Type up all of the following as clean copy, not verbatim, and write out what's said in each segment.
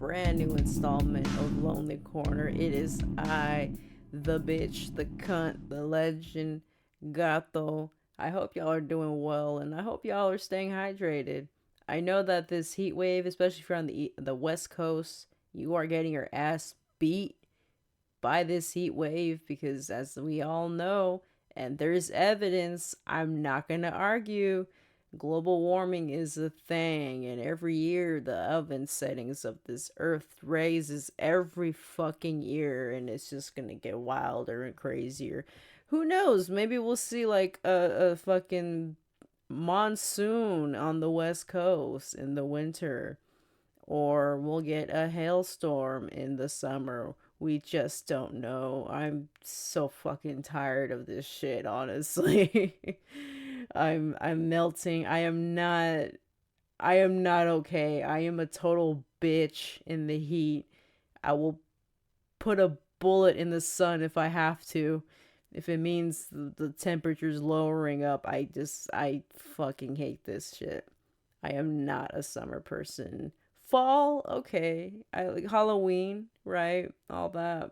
brand new installment of Lonely Corner. It is I, the bitch, the cunt, the legend, Gato. I hope y'all are doing well, and I hope y'all are staying hydrated. I know that this heat wave, especially if you're on the West Coast, you are getting your ass beat by this heat wave because, as we all know, and there's evidence, I'm not gonna argue, global warming is a thing, and every year the oven settings of this earth raises every fucking year, and it's just gonna get wilder and crazier. Who knows? Maybe we'll see like a fucking monsoon on the West Coast in the winter, or we'll get a hailstorm in the summer. We just don't know. I'm so fucking tired of this shit, honestly. I'm melting. I am not okay. I am a total bitch in the heat. I will put a bullet in the sun if I have to. If it means the temperature's lowering up, I fucking hate this shit. I am not a summer person. Fall, okay. I like Halloween, right? All that.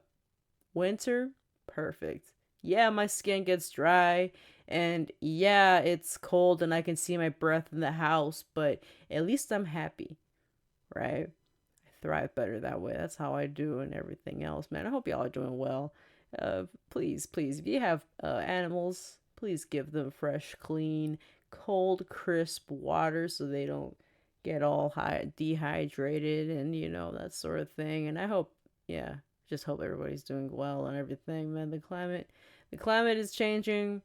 Winter, perfect. Yeah, my skin gets dry, and yeah, it's cold and I can see my breath in the house, but at least I'm happy, right? I thrive better that way. That's how I do and everything else, man. I hope y'all are doing well. Please, please, if you have animals, please give them fresh, clean, cold, crisp water so they don't get all dehydrated and that sort of thing. And I hope, yeah, just hope everybody's doing well and everything, man. The climate is changing.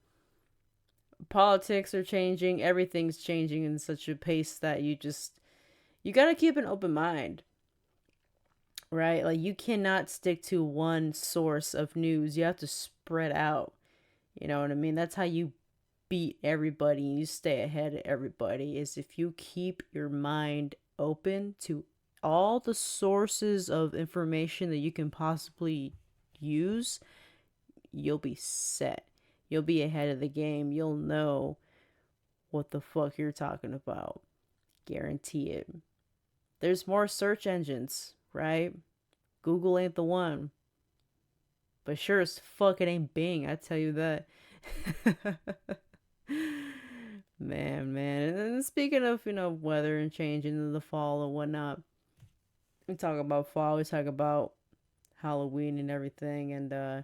Politics are changing. Everything's changing in such a pace that you got to keep an open mind, right? Like, you cannot stick to one source of news. You have to spread out. You know what I mean? That's how you beat everybody and you stay ahead of everybody, is if you keep your mind open to all the sources of information that you can possibly use. You'll be set. You'll be ahead of the game. You'll know what the fuck you're talking about. Guarantee it. There's more search engines, right? Google ain't the one. But sure as fuck it ain't Bing, I tell you that. man. And speaking of, weather and changing in the fall and whatnot, we talk about fall, we talk about Halloween and everything, and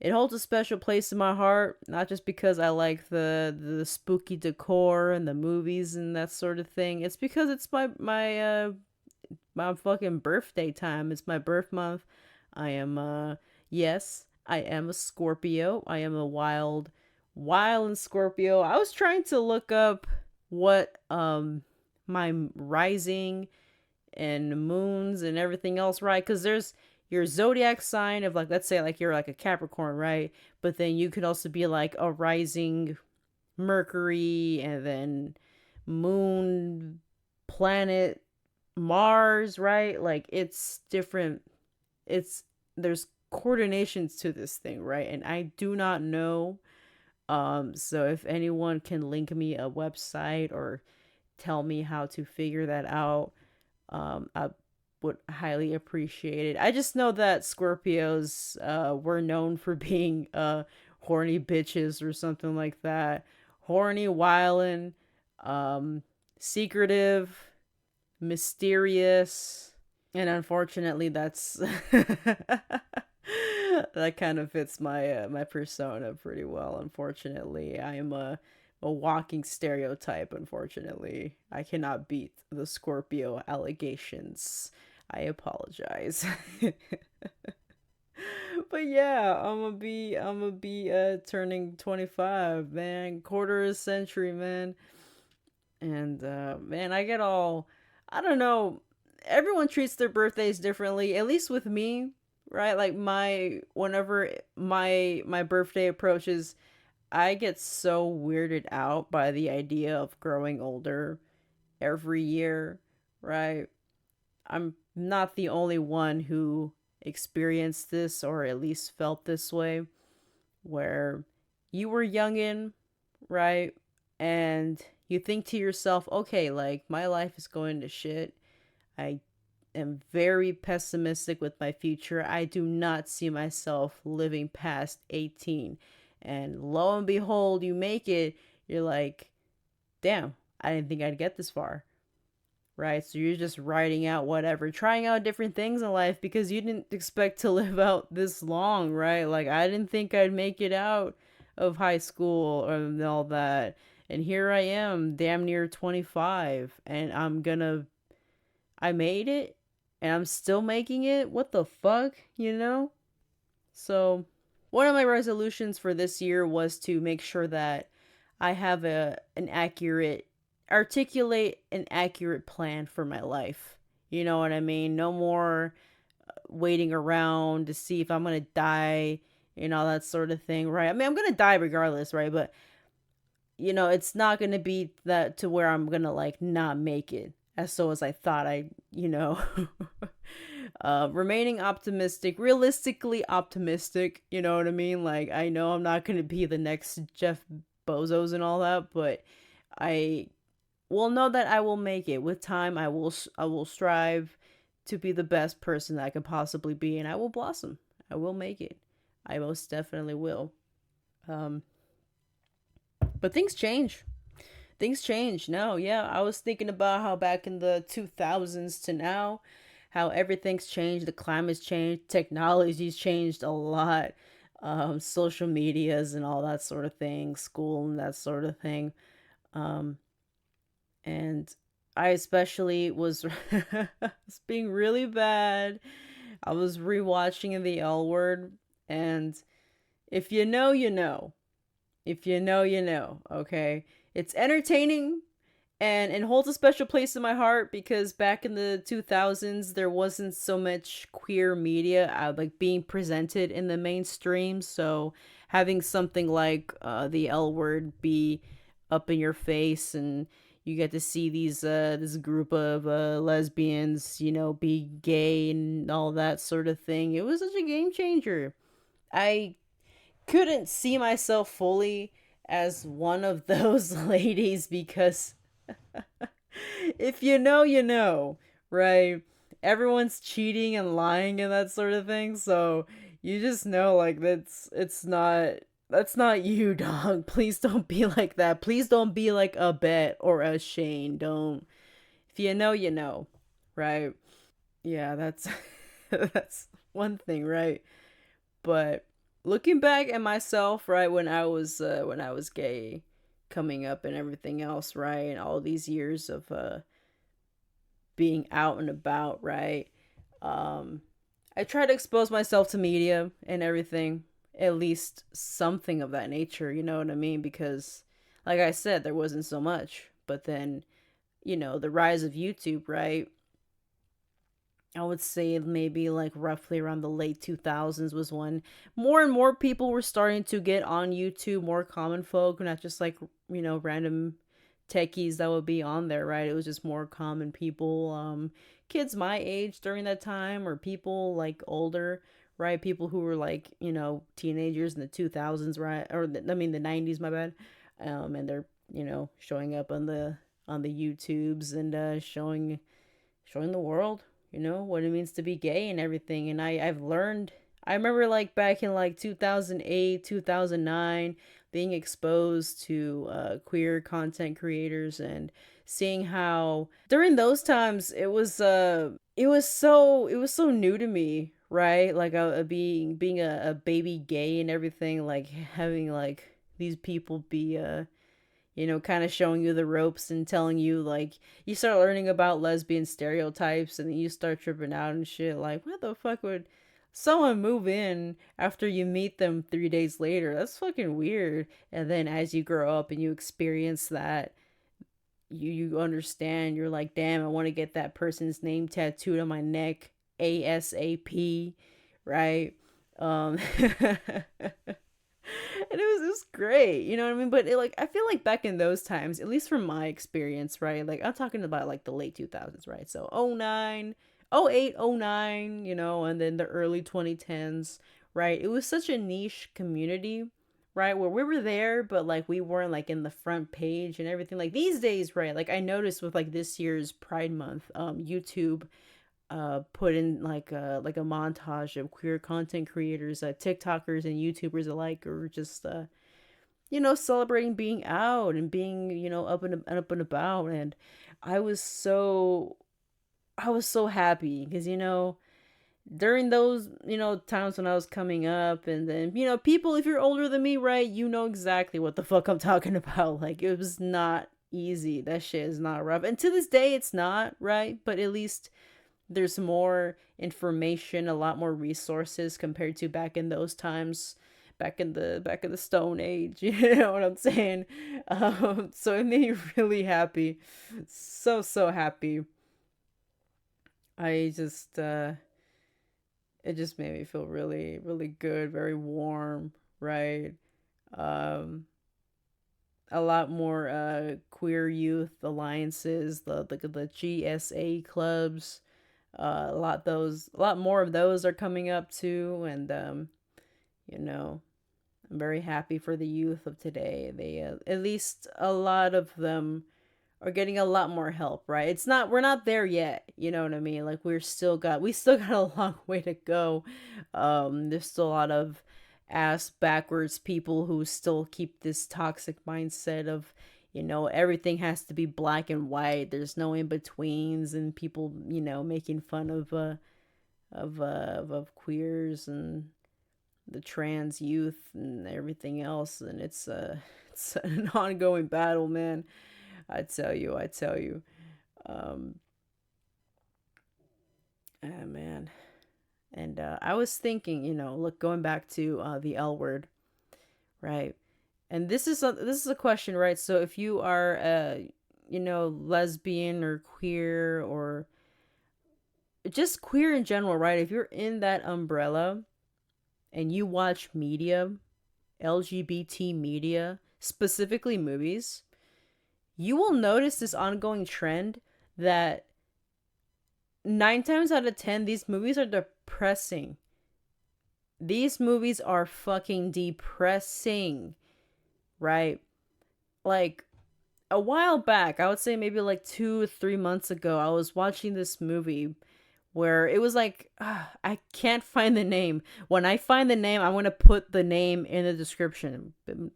it holds a special place in my heart, not just because I like the spooky decor and the movies and that sort of thing. It's because it's my fucking birthday time. It's my birth month. I am yes, I am a Scorpio. I am a wild and Scorpio. I was trying to look up what my rising and moons and everything else, right? Because there's your zodiac sign of, like, let's say like you're like a Capricorn, right? But then you could also be like a rising Mercury, and then moon planet Mars, right? Like, it's different. There's coordinations to this thing, right? And I do not know. So if anyone can link me a website or tell me how to figure that out, I would highly appreciate it. I just know that Scorpios were known for being horny bitches or something like that. Horny, wildin', secretive, mysterious, and unfortunately that's that kind of fits my persona pretty well. Unfortunately, I am a walking stereotype. Unfortunately, I cannot beat the Scorpio allegations. I apologize. But yeah, I'm gonna be turning 25, man. Quarter of a century, man. And man, I don't know, everyone treats their birthdays differently, at least with me, right? Like, whenever my birthday approaches, I get so weirded out by the idea of growing older every year, right? I'm not the only one who experienced this, or at least felt this way, where you were youngin', right? And you think to yourself, okay, like, my life is going to shit. I am very pessimistic with my future. I do not see myself living past 18. And lo and behold, you make it. You're like, damn, I didn't think I'd get this far. Right? So you're just writing out whatever, trying out different things in life because you didn't expect to live out this long, right? Like, I didn't think I'd make it out of high school and all that. And here I am, damn near 25, and I made it, and I'm still making it. What the fuck, you know? So, one of my resolutions for this year was to make sure that I have articulate an accurate plan for my life. You know what I mean? No more waiting around to see if I'm gonna die and all that sort of thing, right? I mean, I'm gonna die regardless, right? But it's not gonna be that to where I'm gonna like not make it as I thought remaining optimistic, realistically optimistic, you know what I mean? Like, I know I'm not gonna be the next Jeff Bezos and all that, but I will know that I will make it. With time, I will strive to be the best person that I can possibly be, and I will blossom. I will make it. I most definitely will. Um, but things change. Things change. No, yeah, I was thinking about how back in the 2000s to now, how everything's changed. The climate's changed. Technology's changed a lot. Social medias and all that sort of thing. School and that sort of thing. Um, and I especially was was being really bad. I was rewatching the L Word, and if you know, you know. If you know, you know. Okay, it's entertaining, and it holds a special place in my heart because back in the 2000s there wasn't so much queer media like being presented in the mainstream. So having something like the L Word be up in your face, and you get to see this group of lesbians, be gay and all that sort of thing. It was such a game changer. I couldn't see myself fully as one of those ladies because if you know, you know, right? Everyone's cheating and lying and that sort of thing, so you just know like that's not you, dog. Please don't be like that. Please don't be like a Bet or a Shane. Don't. If you know, you know, right? Yeah, that's that's one thing, right? But looking back at myself, right, when I was gay, coming up and everything else, right, and all these years of being out and about, right? Um, I try to expose myself to media and everything, at least something of that nature, you know what I mean? Because, like I said, there wasn't so much. But then, the rise of YouTube, right? I would say maybe like roughly around the late 2000s was when more and more people were starting to get on YouTube, more common folk, not just like, random techies that would be on there, right? It was just more common people, kids my age during that time, or people like older, right? People who were like, teenagers in the 2000s, right? The 90s, my bad. And they're, showing up on the YouTubes and showing the world, what it means to be gay and everything. And I've learned, I remember like back in like 2008, 2009, being exposed to queer content creators and seeing how during those times it was so new to me, right? Like being a baby gay and everything, like having like these people be kind of showing you the ropes and telling you, like, you start learning about lesbian stereotypes and then you start tripping out and shit. Like, what the fuck would someone move in after you meet them 3 days later? That's fucking weird. And then as you grow up and you experience that, you understand. You're like, damn, I want to get that person's name tattooed on my neck ASAP, right? And it was great, you know what I mean? But like, I feel like back in those times, at least from my experience, right? Like, I'm talking about like the late 2000s, right? So 09, 08, 09, and then the early 2010s, right? It was such a niche community, right? Where we were there, but like we weren't like in the front page and everything. Like these days, right? Like I noticed with like this year's Pride Month, YouTube put in like a montage of queer content creators, TikTokers and YouTubers alike, or just celebrating being out and being up and about. And I was so I was so happy because during those times when I was coming up, and then people, if you're older than me, right, you know exactly what the fuck I'm talking about. Like, it was not easy. That shit is not rough, and to this day it's not, right? But at least there's more information, a lot more resources compared to back in those times, back in the Stone Age. You know what I'm saying? So it made me really happy, so happy. I just it just made me feel really really good, very warm, right? um a lot more queer youth alliances, the GSA clubs. A lot more of those are coming up too. And you know I'm very happy for the youth of today. They at least a lot of them are getting a lot more help, right? It's not We're not there yet, you know what I mean? Like, we still got a long way to go. There's still a lot of ass backwards people who still keep this toxic mindset of everything has to be black and white. There's no in betweens, and people making fun of queers and the trans youth and everything else. And it's an ongoing battle, man. I tell you. Um, man. And I was thinking, look, going back to the L word, right? And this is a question, right? So if you are lesbian or queer, or just queer in general, right? If you're in that umbrella and you watch media, LGBT media, specifically movies, you will notice this ongoing trend that 9 times out of 10, these movies are depressing. These movies are fucking depressing, right? Like, a while back, I would say maybe like 2 or 3 months ago, I was watching this movie where it was like, I can't find the name. When I find the name, I'm gonna put the name in the description.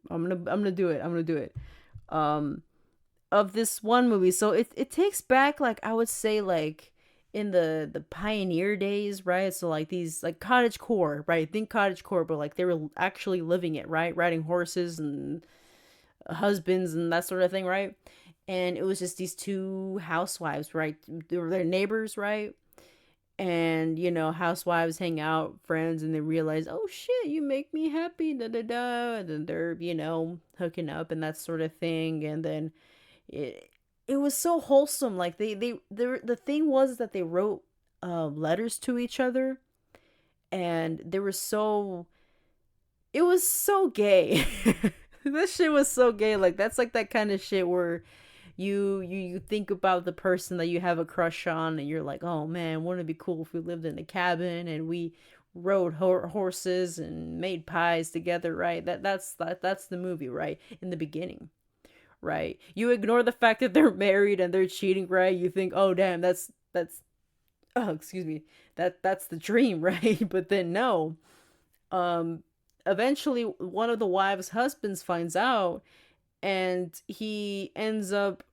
I'm gonna do it. I'm gonna do it. Um, of this one movie. So it takes back, like, I would say, like, in the pioneer days, right? So like these, like, cottagecore, right? Think cottagecore, but like they were actually living it, right? Riding horses and husbands and that sort of thing, right? And it was just these two housewives, right? They were their neighbors, right? And housewives hang out, friends, and they realize, oh shit, you make me happy, da da da. And then they're hooking up and that sort of thing. And then it it was so wholesome. Like, the thing was that they wrote letters to each other, and they were so it was so gay. This shit was so gay. Like, that's like that kind of shit where you think about the person that you have a crush on, and you're like, oh man, wouldn't it be cool if we lived in a cabin and we rode horses and made pies together, right? That's the movie, right? In the beginning, right? You ignore the fact that they're married and they're cheating, right? You think, oh damn, that's oh, excuse me, that's the dream, right? But then no. Um Eventually one of the wives' husbands finds out, and he ends up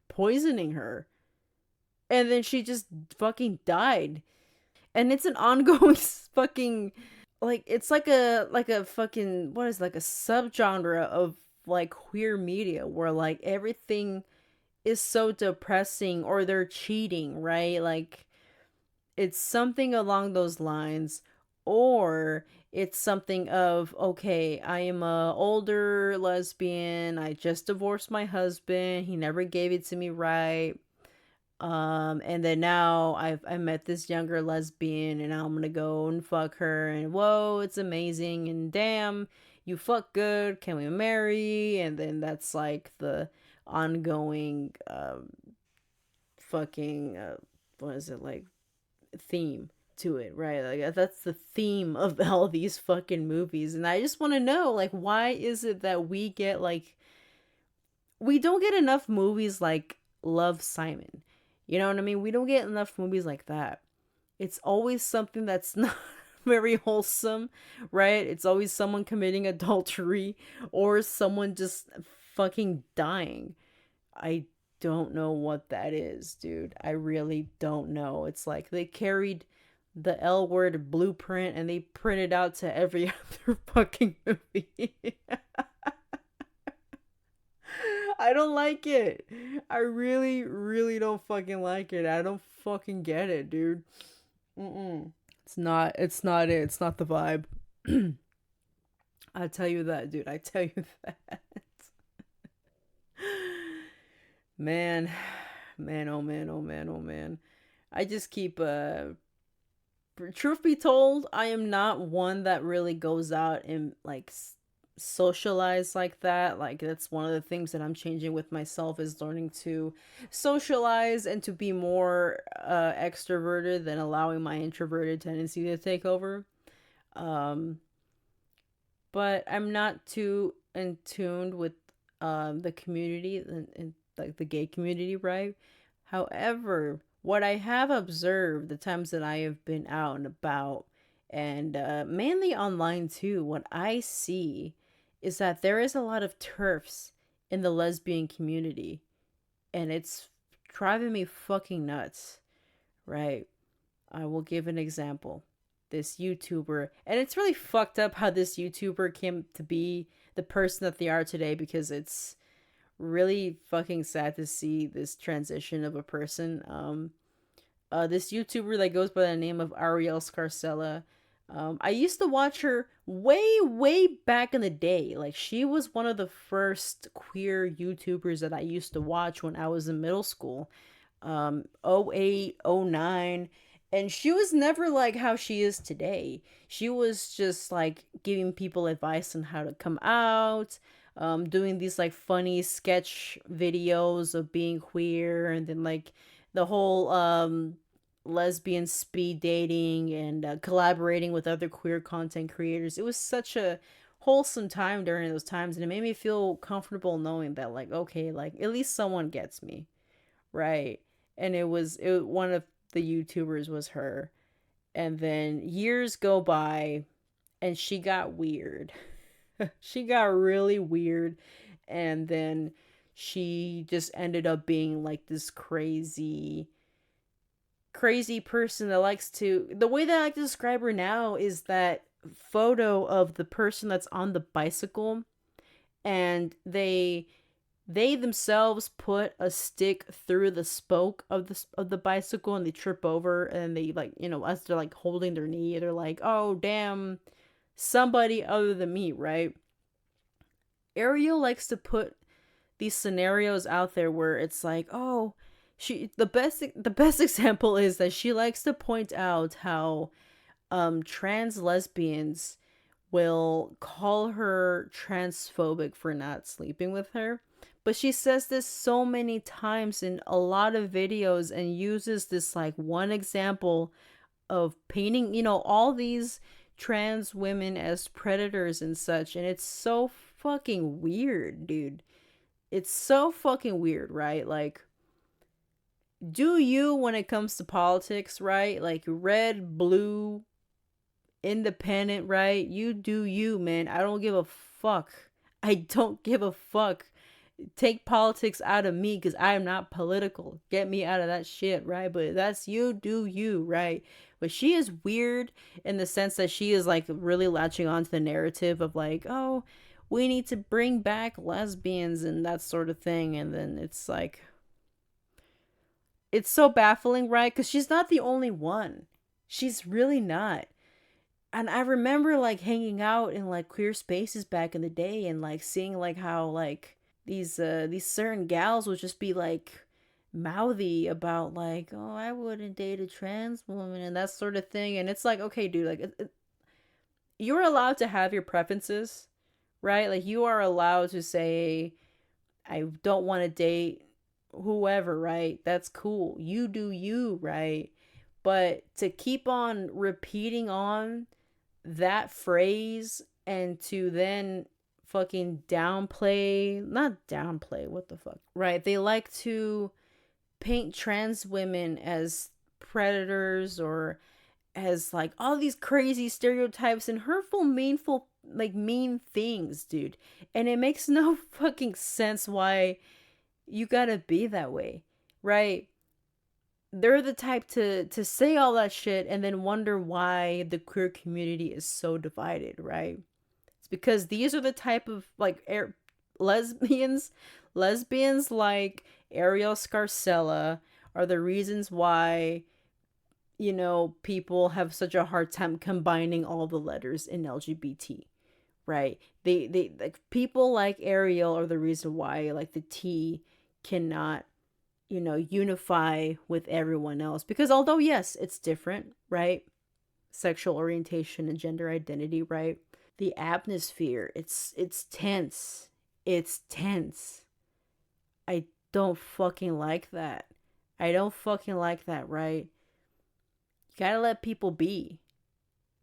poisoning her. And then she just fucking died. And it's an ongoing fucking, like, it's like a fucking, what is, like, a subgenre of, like, queer media where, like, everything is so depressing, or they're cheating, right? Like, it's something along those lines. Or it's something of, okay, I am a older lesbian, I just divorced my husband, he never gave it to me right. And then now I met this younger lesbian, and now I'm gonna go and fuck her, and whoa, it's amazing, and damn, you fuck good, can we marry? And then that's like the ongoing fucking what is it, like, theme to it, right? Like, that's the theme of all these fucking movies. And I just want to know, like, why is it that we don't get enough movies like Love, Simon? You know what I mean? We don't get enough movies like that. It's always something that's not very wholesome, right? It's always someone committing adultery or someone just fucking dying. I don't know what that is, dude. I really don't know. It's like they carried the L word blueprint and they printed out to every other fucking movie. I don't like it. I really, really don't fucking like it. I don't fucking get it, dude. Mm-mm. It's not it. It's not the vibe. I tell you that, dude. I tell you that. Man, man, oh man, oh man, oh man. I just keep truth be told, I am not one that really goes out and like socialize like that. Like that's one of the things that I'm changing with myself is learning to socialize and to be more extroverted than allowing my introverted tendency to take over. Um but I'm not too in tuned with the community and like the gay community, right? However, what I have observed the times that I have been out and about, and mainly online too, what I see is that there is a lot of turfs in the lesbian community, and it's driving me fucking nuts, right? I will give an example. This YouTuber, and it's really fucked up how this YouTuber came to be the person that they are today because it's really fucking sad to see this transition of a person. This YouTuber that goes by the name of Ariel Scarcella. I used to watch her way, way back in the day. Like, she was one of the first queer YouTubers that I used to watch when I was in middle school. 08, 09. And she was never like how she is today. She was just like giving people advice on how to come out, doing these like funny sketch videos of being queer, and then like the whole lesbian speed dating and collaborating with other queer content creators. It was such a wholesome time during those times, and it made me feel comfortable knowing that like okay, like at least someone gets me, right? And one of the YouTubers was her. And then years go by and she got weird. She got really weird, and then she just ended up being like this crazy person that likes to, the way that I like to describe her now is that photo of the person that's on the bicycle, and they themselves put a stick through the spoke of the bicycle, and they trip over, and they like, as they're like holding their knee, they're like, oh damn, somebody other than me, right? Ariel likes to put these scenarios out there where it's like, oh, the best example is that she likes to point out how trans lesbians will call her transphobic for not sleeping with her. But she says this so many times in a lot of videos and uses this like one example of painting, all these trans women as predators and such. And it's so fucking weird, dude. It's so fucking weird, right? Like, do you when it comes to politics, right? Like, red, blue, independent, right? You do you, man. I don't give a fuck. I don't give a fuck. Take politics out of me because I am not political. Get me out of that shit, right? But that's you, do you, right? But she is weird in the sense that she is like really latching on to the narrative of like, oh, we need to bring back lesbians and that sort of thing. And then it's like, it's so baffling, right? Because she's not the only one. She's really not. And I remember like hanging out in like queer spaces back in the day and like seeing like how like these certain gals would just be like mouthy about like, oh, I wouldn't date a trans woman and that sort of thing. And it's like, okay, dude, like you're allowed to have your preferences, right? Like you are allowed to say I don't want to date whoever, right? That's cool. You do you, right? But to keep on repeating on that phrase and to then fucking downplay, not downplay, what the fuck, right? They like to paint trans women as predators or as like all these crazy stereotypes and hurtful, meanful, like mean things, dude. And it makes no fucking sense why you gotta be that way, right? They're the type to say all that shit and then wonder why the queer community is so divided, right? It's because these are the type of like lesbians, lesbians like Ariel Scarcella are the reasons why, you know, people have such a hard time combining all the letters in LGBT, right? They like people like Ariel are the reason why like the T cannot, you know, unify with everyone else, because although yes, it's different, right? Sexual orientation and gender identity, right? The atmosphere, it's tense. It's tense. I don't fucking like that. I don't fucking like that, right? You gotta let people be.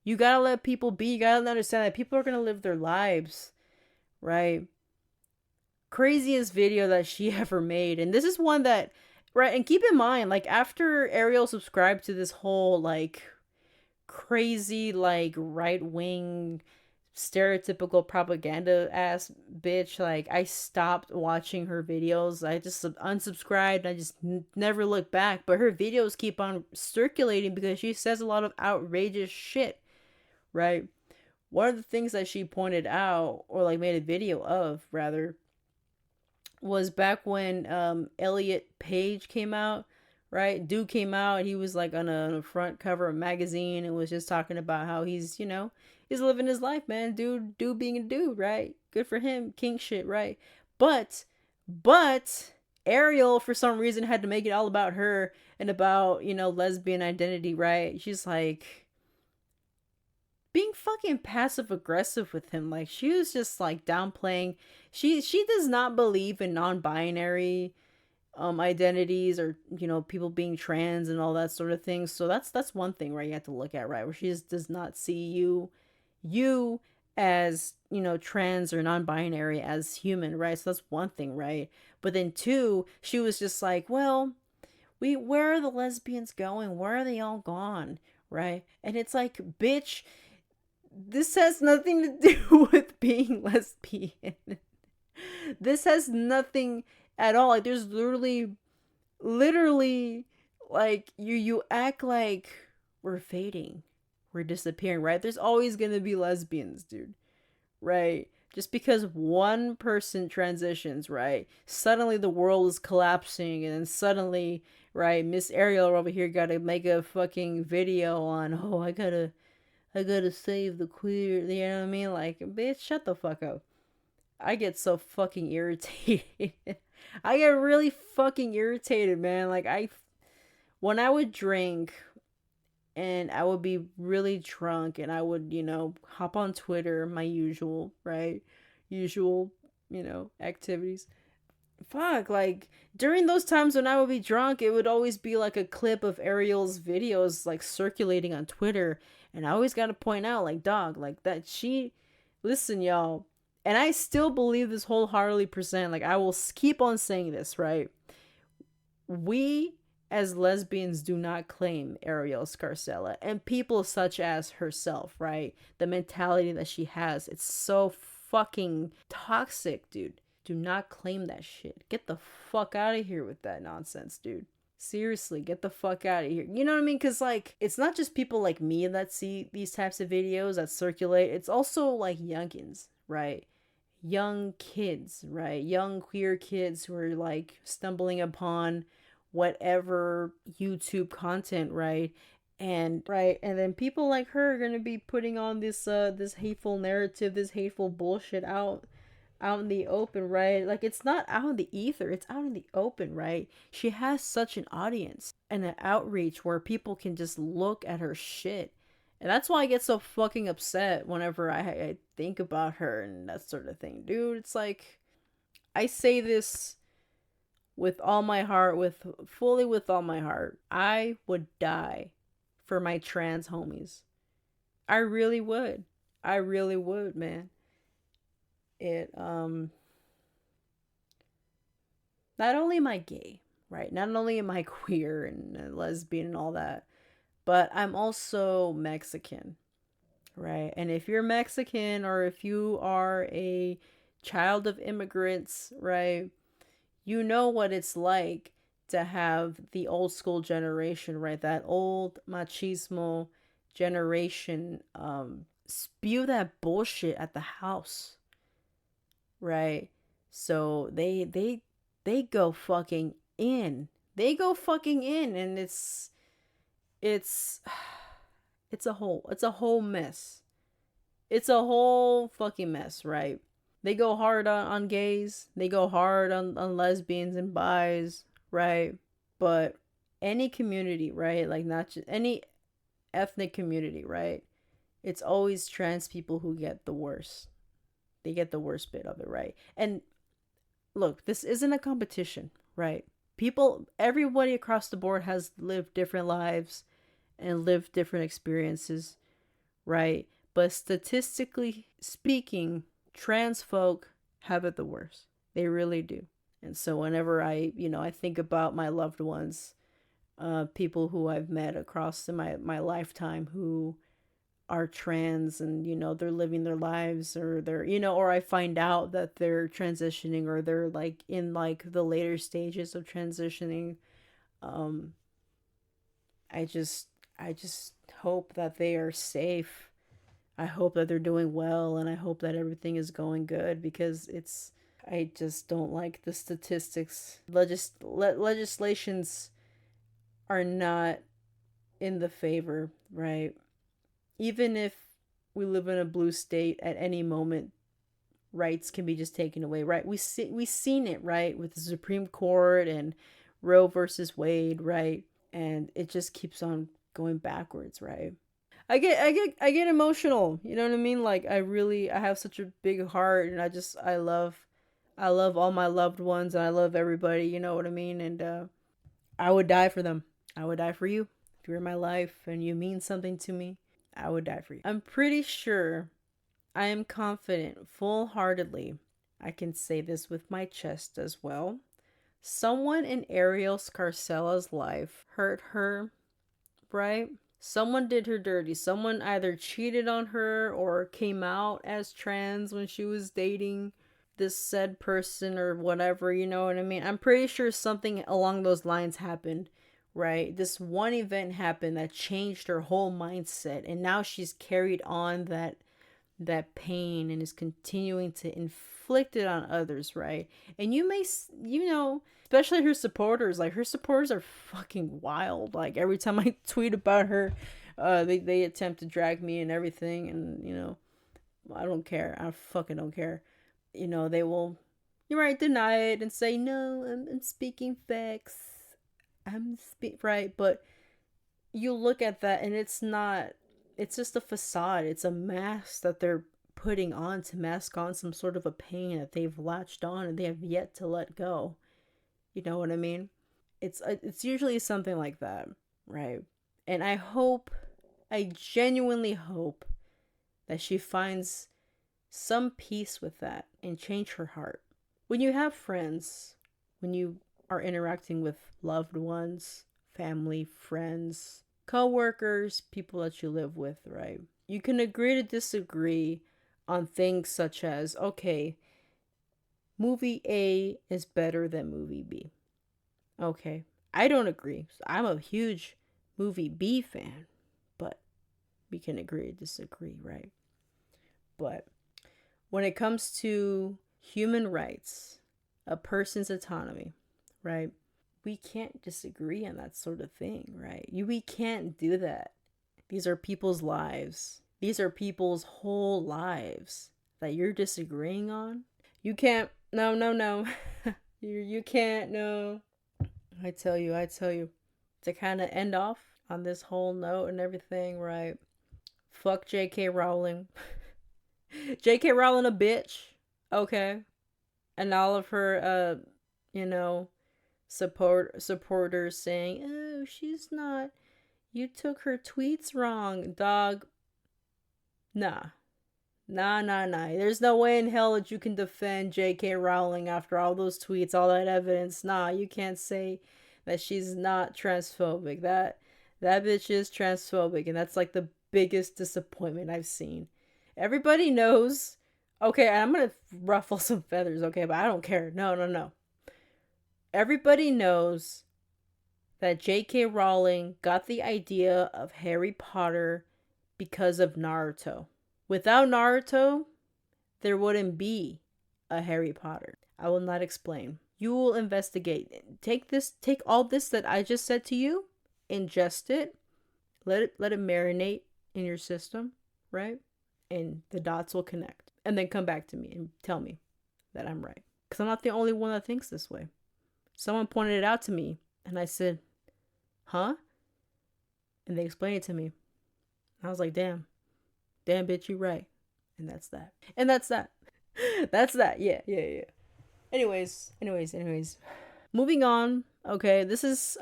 You gotta let people be. You gotta understand that people are gonna live their lives, right? Craziest video that she ever made. And this is one that, right, and keep in mind, like, after Ariel subscribed to this whole, like, crazy, like, right wing, stereotypical propaganda ass bitch, like, I stopped watching her videos. I just unsubscribed. I just never looked back. But her videos keep on circulating because she says a lot of outrageous shit, right? One of the things that she pointed out, or like made a video of, rather, was back when Elliot Page came out, right? Dude came out. He was like on a front cover of a magazine and was just talking about how he's, you know, he's living his life, man. Dude being a dude, right? Good for him. King shit, right? But Ariel, for some reason, had to make it all about her and about, you know, lesbian identity, right? She's like being fucking passive aggressive with him. Like, she was just like downplaying. She does not believe in non-binary identities, or, you know, people being trans and all that sort of thing. So that's one thing, right? You have to look at, right, where she just does not see you as, you know, trans or non-binary as human, right? So that's one thing, right? But then two, she was just like, well, where are the lesbians going? Where are they all gone? Right? And it's like, bitch, this has nothing to do with being lesbian. This has nothing at all. Like, there's literally, like, you act like we're fading, we're disappearing, right? There's always gonna be lesbians, dude, right? Just because one person transitions, right, suddenly the world is collapsing, and then suddenly, right, Miss Ariel over here gotta make a fucking video on, oh, I gotta save the queer, you know what I mean? Like, bitch, shut the fuck up. I get so fucking irritated. I get really fucking irritated, man. Like, when I would drink and I would be really drunk and I would, you know, hop on Twitter, my usual, right? Usual, you know, activities. Fuck, like, during those times when I would be drunk, it would always be like a clip of Ariel's videos, like, circulating on Twitter. And I always gotta point out, like, dog, like, that she, listen, y'all, and I still believe this wholeheartedly percent, like, I will keep on saying this, right? We as lesbians do not claim Ariel Scarcella, and people such as herself, right? The mentality that she has, it's so fucking toxic, dude. Do not claim that shit. Get the fuck out of here with that nonsense, dude. Seriously, get the fuck out of here. You know what I mean? Because, like, it's not just people like me that see these types of videos that circulate. It's also, like, youngins, right? Young kids, right? Young queer kids who are, like, stumbling upon whatever YouTube content, right? And then people like her are gonna be putting on this hateful narrative, this hateful bullshit out in the open, right? Like, it's not out in the ether, it's out in the open, right? She has such an audience and an outreach where people can just look at her shit. And that's why I get so fucking upset whenever I think about her and that sort of thing. Dude, it's like, I say this with all my heart, with all my heart. I would die for my trans homies. I really would. I really would, man. It Not only am I gay, right? Not only am I queer and lesbian and all that, but I'm also Mexican, right? And if you're Mexican or if you are a child of immigrants, right, you know what it's like to have the old school generation, right? That old machismo generation spew that bullshit at the house, right? So they go fucking in. They go fucking in, and it's it's a whole mess. It's a whole fucking mess, right? They go hard on gays. They go hard on lesbians and bis, right? But any community, right? Like not just any ethnic community, right? It's always trans people who get the worst. They get the worst bit of it, right? And look, this isn't a competition, right? People, everybody across the board has lived different lives and lived different experiences, right? But statistically speaking, trans folk have it the worst. They really do. And so whenever I think about my loved ones, people who I've met across my lifetime who are trans and they're living their lives, or they're or I find out that they're transitioning, or they're like in like the later stages of transitioning, um I just hope that they are safe. I hope that they're doing well, and I hope that everything is going good, because I just don't like the statistics. Legislations are not in the favor, right? Even if we live in a blue state, at any moment rights can be just taken away, right? We seen it, right, with the Supreme Court and Roe versus Wade, right? And it just keeps on going backwards, right? I get emotional. You know what I mean? Like I have such a big heart, and I love all my loved ones, and I love everybody, you know what I mean? And I would die for them. I would die for you. If you're in my life and you mean something to me, I would die for you. I'm pretty sure, I am confident, full-heartedly, I can say this with my chest as well. Someone in Ariel Scarcella's life hurt her, right? Someone did her dirty. Someone either cheated on her or came out as trans when she was dating this said person or whatever, you know what I mean? I'm pretty sure something along those lines happened, right? This one event happened that changed her whole mindset, and now she's carried on that pain and is continuing to inflict it on others, right? And especially her supporters, like her supporters are fucking wild. Like every time I tweet about her, they attempt to drag me and everything, and I don't care. I fucking don't care. They will, you're right, deny it and say no, I'm speaking facts. Right, but you look at that and it's not, it's just a facade. It's a mask that they're putting on to mask on some sort of a pain that they've latched on and they have yet to let go. You know what I mean? It's usually something like that, right? And I genuinely hope that she finds some peace with that and change her heart. When you have friends, when you are interacting with loved ones, family, friends, co-workers, people that you live with, right? You can agree to disagree on things such as, okay, movie A is better than movie B. Okay, I don't agree. I'm a huge movie B fan, but we can agree to disagree, right? But when it comes to human rights, a person's autonomy, right? We can't disagree on that sort of thing, right? We can't do that. These are people's lives. These are people's whole lives that you're disagreeing on. You can't. No, no, no. you can't. No. I tell you. To kind of end off on this whole note and everything, right? Fuck J.K. Rowling. J.K. Rowling a bitch. Okay. And all of her, supporters saying, oh, she's not, you took her tweets wrong, dog. Nah. Nah. There's no way in hell that you can defend J.K. Rowling after all those tweets, all that evidence. Nah, you can't say that she's not transphobic. That bitch is transphobic, and that's like the biggest disappointment I've seen. Everybody knows. Okay, I'm gonna ruffle some feathers, okay, but I don't care. No, no, no. Everybody knows that J.K. Rowling got the idea of Harry Potter because of Naruto. Without Naruto, there wouldn't be a Harry Potter. I will not explain. You will investigate. Take all this that I just said to you, ingest it, let it marinate in your system, right? And the dots will connect. And then come back to me and tell me that I'm right. Because I'm not the only one that thinks this way. Someone pointed it out to me, and I said, huh? And they explained it to me. I was like, damn, bitch, you right. And that's that. And that's that. That's that. Yeah. Anyways. Moving on. Okay, this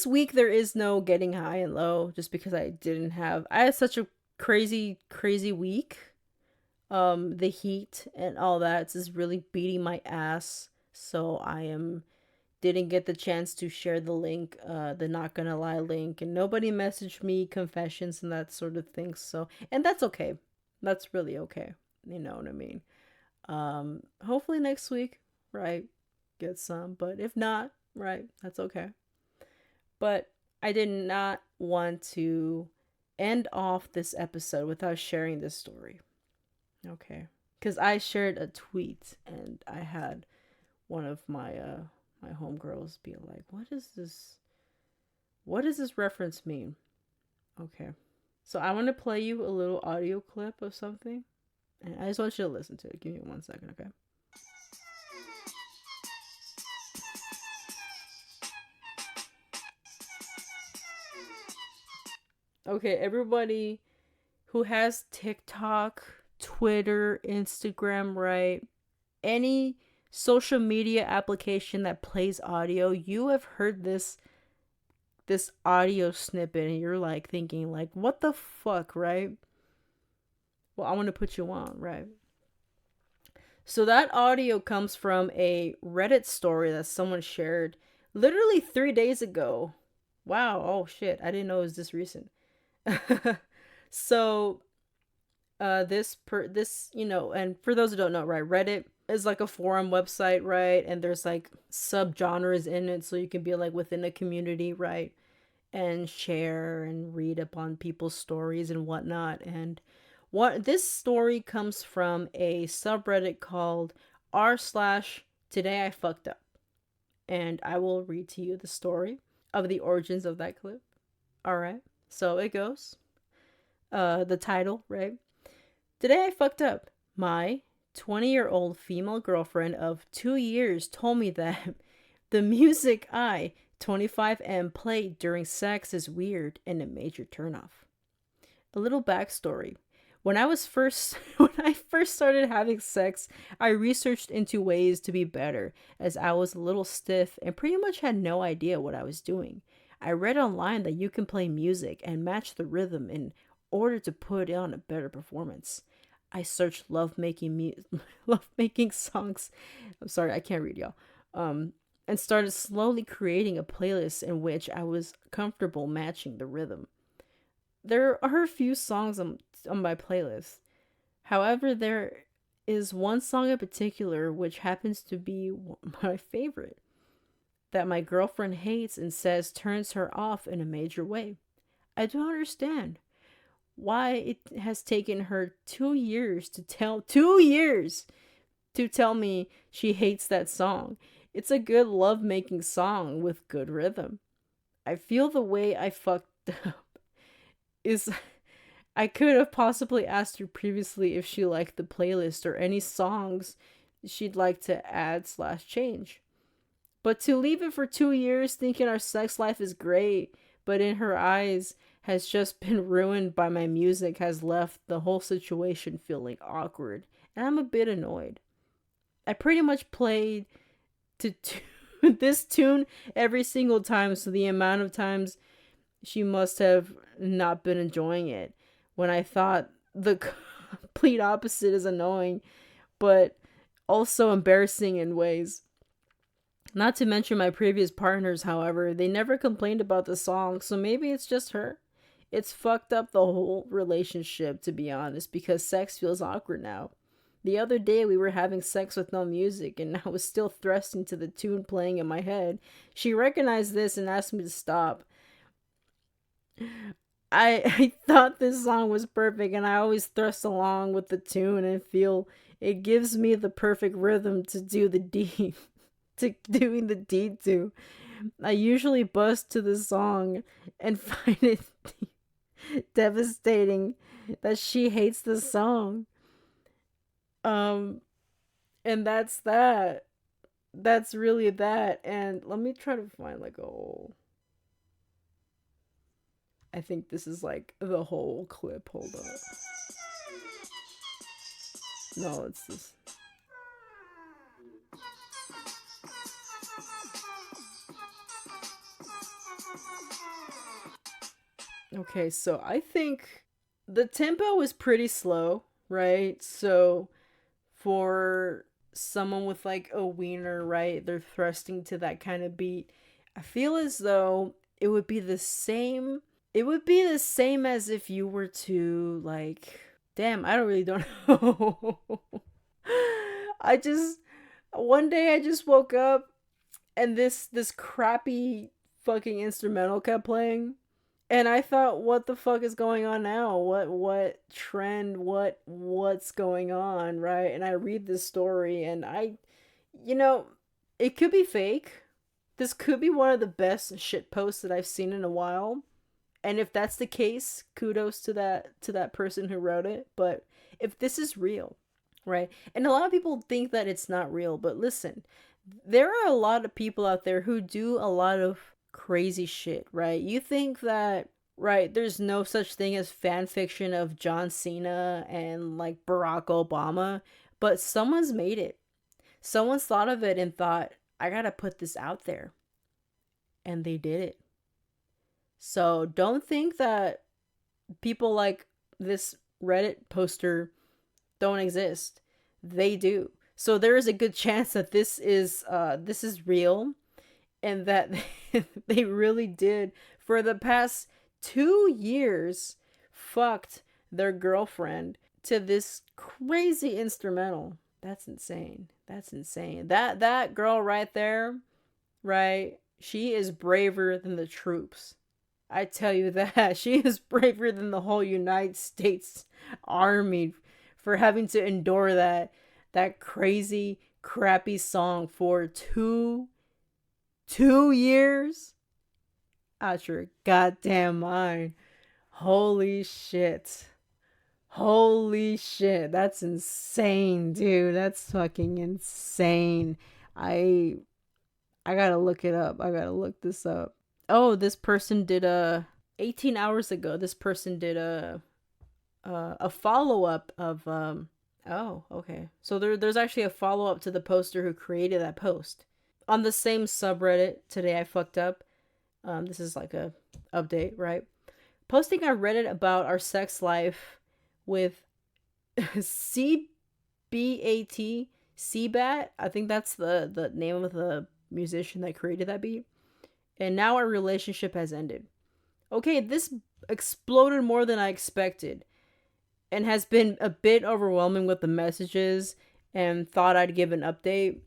week there is no getting high and low just because I had such a crazy week. The heat and all that is really beating my ass. So didn't get the chance to share the link, the Not Gonna Lie link, and nobody messaged me confessions and that sort of thing. So, and that's okay. That's really okay. You know what I mean? Hopefully next week, right, get some, but if not, right, that's okay. But I did not want to end off this episode without sharing this story. Okay. Because I shared a tweet and I had one of my homegirls be like, what does this reference mean? Okay. So I want to play you a little audio clip of something. And I just want you to listen to it. Give me 1 second, okay? Okay, everybody who has TikTok, Twitter, Instagram, right? Any social media application that plays audio, you have heard this audio snippet and you're like thinking like, what the fuck, right? Well, I want to put you on, right? So that audio comes from a Reddit story that someone shared literally 3 days ago. Wow, oh shit, I didn't know it was this recent. So this, you know, and for those who don't know, right, Reddit is like a forum website, right? And there's like subgenres in it, so you can be like within a community, right? And share and read upon people's stories and whatnot. And this story comes from a subreddit called r/Today I Fucked Up. And I will read to you the story of the origins of that clip. Alright, so it goes. The title, right? Today I fucked up. My 20-year-old female girlfriend of 2 years told me that the music I, 25M, played during sex is weird and a major turnoff. A little backstory. When I first started having sex, I researched into ways to be better, as I was a little stiff and pretty much had no idea what I was doing. I read online that you can play music and match the rhythm in order to put on a better performance. I searched love-making songs. I'm sorry, I can't read, y'all. And started slowly creating a playlist in which I was comfortable matching the rhythm. There are a few songs on my playlist. However, there is one song in particular which happens to be my favorite, that my girlfriend hates and says turns her off in a major way. I don't understand why it has taken her 2 years to tell me she hates that song. It's a good love-making song with good rhythm. I feel the way I fucked up is I could have possibly asked her previously if she liked the playlist or any songs she'd like to add/change. But to leave it for 2 years thinking our sex life is great, but in her eyes has just been ruined by my music, has left the whole situation feeling awkward, and I'm a bit annoyed. I pretty much played to this tune every single time, so the amount of times she must have not been enjoying it, when I thought the complete opposite is annoying, but also embarrassing in ways. Not to mention my previous partners, however, they never complained about the song, so maybe it's just her. It's fucked up the whole relationship, to be honest, because sex feels awkward now. The other day we were having sex with no music, and I was still thrusting to the tune playing in my head. She recognized this and asked me to stop. I thought this song was perfect, and I always thrust along with the tune and feel it gives me the perfect rhythm to do the deed, to doing the deed to. I usually bust to the song and find it devastating that she hates the song. Um, and that's that. That's really that. And let me try to find like I think this is like the whole clip. Hold up. No, it's this. Okay, so I think the tempo is pretty slow, right? So for someone with like a wiener, right, they're thrusting to that kind of beat. I feel as though it would be the same. It would be the same as if you were to like, damn, I don't really don't know. I just one day I just woke up and this crappy fucking instrumental kept playing. And I thought, what the fuck is going on now? What trend? What's going on, right? And I read this story, and you know, it could be fake. This could be one of the best shit posts that I've seen in a while. And if that's the case, kudos to that person who wrote it. But if this is real, right? And a lot of people think that it's not real, but listen, there are a lot of people out there who do a lot of crazy shit, right? You think that, right, there's no such thing as fan fiction of John Cena and like Barack Obama, but someone's made it. Someone's thought of it and thought, I gotta put this out there. And they did it. So don't think that people like this Reddit poster don't exist. They do. So there is a good chance that this is real, and that they really did for the past 2 years fucked their girlfriend to this crazy instrumental. That's insane. That's insane. That girl right there, right? She is braver than the troops. I tell you that. She is braver than the whole United States Army for having to endure that crazy crappy song for 2 years. Out your goddamn mind. Holy shit. Holy shit. That's insane, dude. That's fucking insane. I I gotta look it up. I gotta look this up. Oh, this person did 18 hours ago. This person did a follow up of oh, okay. So there's actually a follow up to the poster who created that post. On the same subreddit, today I fucked up. This is like a update, right? Posting on Reddit about our sex life with CBAT, CBAT. I think that's the name of the musician that created that beat. And now our relationship has ended. Okay, this exploded more than I expected and has been a bit overwhelming with the messages and thought I'd give an update.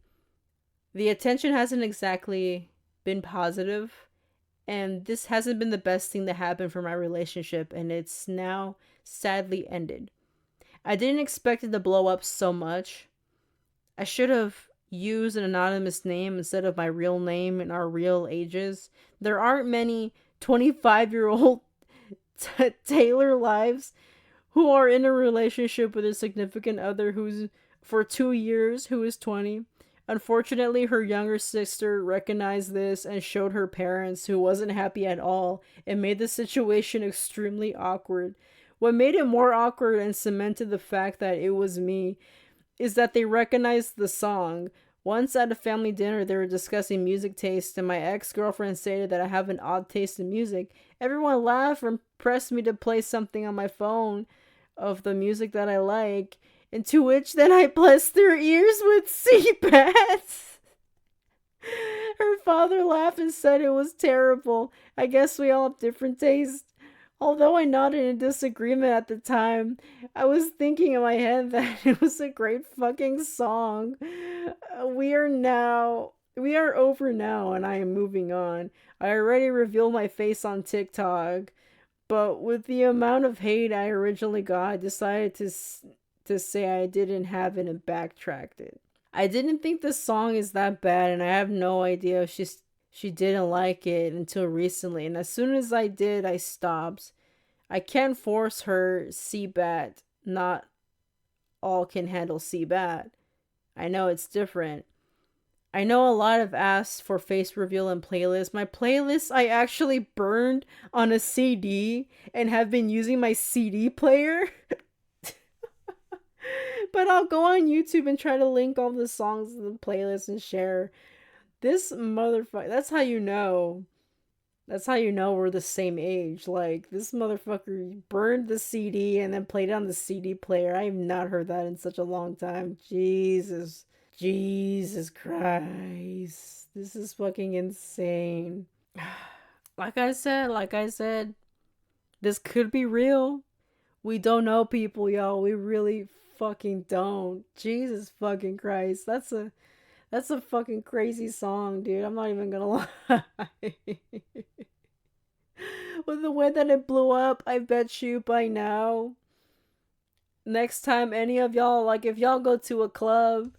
The attention hasn't exactly been positive, and this hasn't been the best thing to happen for my relationship, and it's now sadly ended. I didn't expect it to blow up so much. I should have used an anonymous name instead of my real name and our real ages. There aren't many 25-year-old Taylor lives who are in a relationship with a significant other who's for 2 years who is 20. Unfortunately, her younger sister recognized this and showed her parents, who wasn't happy at all, and made the situation extremely awkward. What made it more awkward and cemented the fact that it was me is that they recognized the song. Once at a family dinner, they were discussing music taste, and my ex-girlfriend stated that I have an odd taste in music. Everyone laughed and pressed me to play something on my phone of the music that I like, into which then I blessed their ears with CPATs. Her father laughed and said it was terrible. I guess we all have different tastes. Although I nodded in disagreement at the time, I was thinking in my head that it was a great fucking song. We are over now, and I am moving on. I already revealed my face on TikTok, but with the amount of hate I originally got, I decided to say I didn't have it and backtracked it. I didn't think the song is that bad, and I have no idea if she didn't like it until recently. And as soon as I did, I stopped. I can't force her CBAT. Not all can handle CBAT. I know it's different. I know a lot have asked for face reveal and playlists. My playlist I actually burned on a CD and have been using my CD player. But I'll go on YouTube and try to link all the songs in the playlist and share. This motherfucker, that's how you know. That's how you know we're the same age. Like, this motherfucker burned the CD and then played it on the CD player. I have not heard that in such a long time. Jesus. Jesus Christ. This is fucking insane. Like I said, this could be real. We don't know people, y'all. We really fucking don't. Jesus fucking Christ. That's a fucking crazy song, dude. I'm not even gonna lie. With the way that it blew up, I bet you by now, next time any of y'all, like if y'all go to a club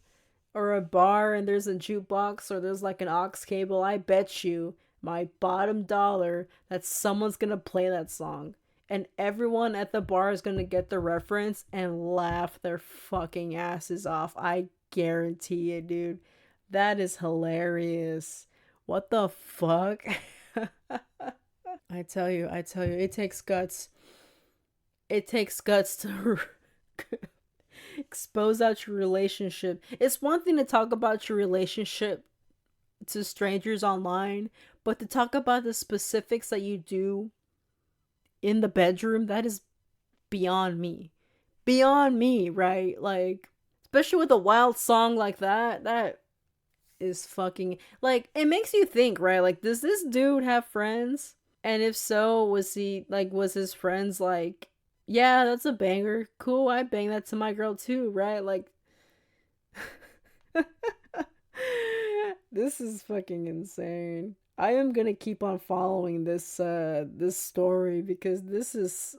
or a bar and there's a jukebox or there's like an aux cable, I bet you my bottom dollar that someone's gonna play that song. And everyone at the bar is gonna get the reference and laugh their fucking asses off. I guarantee it, dude. That is hilarious. What the fuck? I tell you, it takes guts. It takes guts to expose out your relationship. It's one thing to talk about your relationship to strangers online, but to talk about the specifics that you do in the bedroom, that is beyond me. Beyond me, right? Like, especially with a wild song like that is fucking, like, it makes you think, right? Like, does this dude have friends? And if so, was his friends like, yeah, that's a banger. Cool, I bang that to my girl too, right? Like, this is fucking insane. I am gonna keep on following this story because this is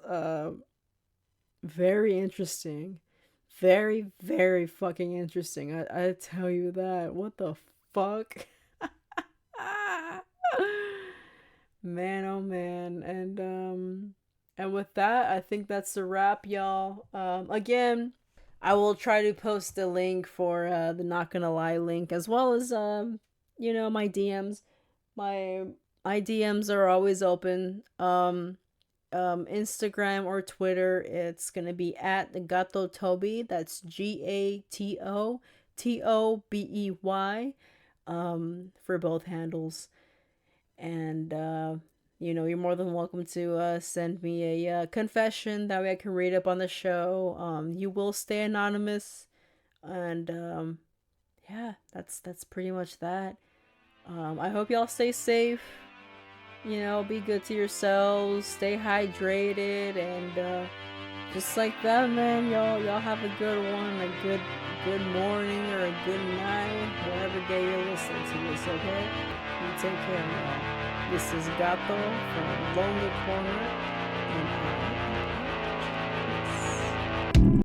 very interesting. Very, very fucking interesting. I tell you that. What the fuck? Man, oh man. And with that, I think that's a wrap, y'all. Again, I will try to post a link for the Not Gonna Lie link, as well as my DMs. My DMs are always open. Instagram or Twitter, it's gonna be at Gato Toby. That's GATOTOBEY. For both handles. And you're more than welcome to send me a confession, that way I can read up on the show. You will stay anonymous, and yeah, that's pretty much that. I hope y'all stay safe. Be good to yourselves, stay hydrated, and just like that, man, y'all have a good one, a good morning or a good night, whatever day you're listening to this, okay? You take care, y'all. This is Gato from Lonely Corner, and